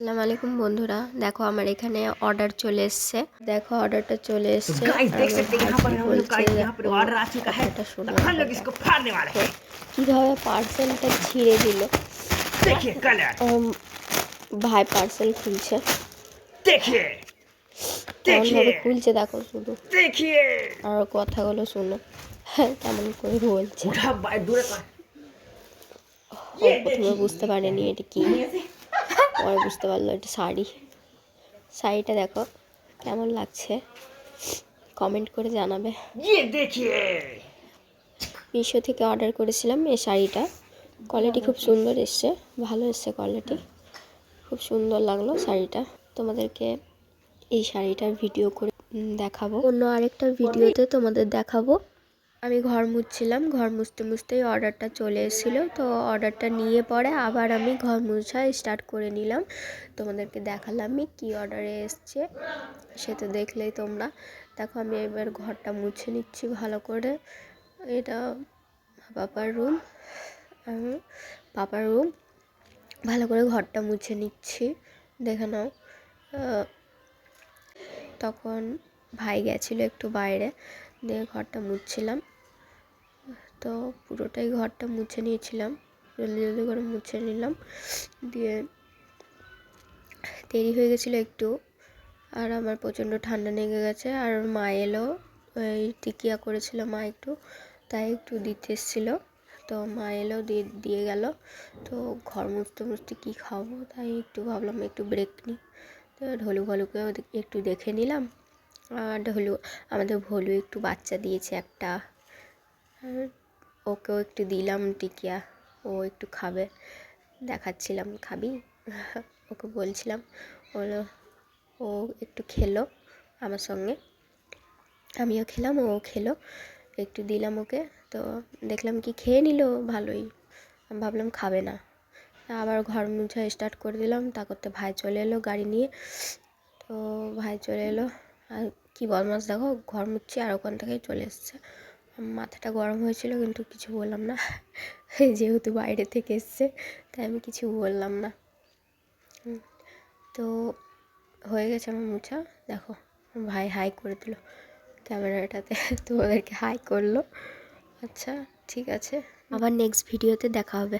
আসসালামু আলাইকুম বন্ধুরা, দেখো আমার এখানে অর্ডার চলে এসছে। দেখো অর্ডারটা চলে এসছে। কথাটা শোনো, কিভাবে পার্সেলটা ছিঁড়ে দিল। ভাই পার্সেল খুলছে, কেমন ভাবে খুলছে দেখো, শুধু আর কথাগুলো শুনো কেমন করে বলছে। প্রথমে বুঝতে পারেনি এটা কি, পরে বুঝতে পারলো এটা শাড়িটা দেখো কেমন লাগছে, কমেন্ট করে জানাবে। মিশো থেকে অর্ডার করেছিলাম এই শাড়িটা, কোয়ালিটি খুব সুন্দর এসছে, ভালো এসছে কোয়ালিটি, খুব সুন্দর লাগলো শাড়িটা। তোমাদেরকে এই শাড়িটার ভিডিও করে দেখাবো, অন্য আরেকটা ভিডিওতে তোমাদের দেখাবো। আমি ঘর মুছছিলাম, ঘর মুছতে মুছতেই অর্ডারটা চলে এসেছিলো, তো অর্ডারটা নিয়ে পরে আবার আমি ঘর মুছা স্টার্ট করে নিলাম। তোমাদেরকে দেখালাম আমি কী অর্ডারে এসছে, সে তো দেখলেই তোমরা। দেখো আমি এবার ঘরটা মুছে নিচ্ছি ভালো করে। এটা পাপার রুম, ভালো করে ঘরটা মুছে নিচ্ছি, দেখে নাও। তখন ভাই গেছিলো একটু বাইরে, দিয়ে ঘরটা মুছছিলাম, তো পুরোটাই ঘরটা মুছে নিয়েছিলাম, জলদি জলদি করে মুছে নিলাম। দিয়ে দেরি হয়ে গেছিলো একটু, আর আমার প্রচণ্ড ঠান্ডা লেগে গেছে। আর মা এলো, ওই টিকিয়া করেছিল মা একটু, তাই একটু দিতে এসেছিলো, তো মা এলো দিয়ে গেল। তো ঘর মুছতে মুছতে কী খাবো, তাই একটু ভাবলাম একটু ব্রেক নিই। তো ঢলুকেও একটু দেখে নিলাম। আর আমাদের ভলু একটু বাচ্চা দিয়েছে একটা, ওকেও একটু দিলাম টিকিয়া, ও একটু খাবে, দেখাচ্ছিলাম খাবি ওকে বলছিলাম, ও একটু খেলো আমার সঙ্গে, আমিও খেলাম, ও খেলো, একটু দিলাম ওকে। তো দেখলাম কি খেয়ে নিল ভালোই, আমি ভাবলাম খাবে না, আবার ঘর মুছা স্টার্ট করে দিলাম। তা করতে ভাই চলে এলো গাড়ি নিয়ে, তো ভাই চলে এলো, আর কি বদমাস দেখো, ঘর মুছছি আর ওখান থেকেই চলে এসছে। মাথাটা গরম হয়েছিল কিন্তু কিছু বললাম না যেহেতু বাইরে থেকে এসছে, তাই আমি কিছু বললাম না। তো হয়ে গেছে আমার মুছা, দেখো ভাই হাই করে দিল ক্যামেরাটাতে, তোমাদেরকে হাই করলো। আচ্ছা ঠিক আছে, আবার নেক্সট ভিডিওতে দেখা হবে।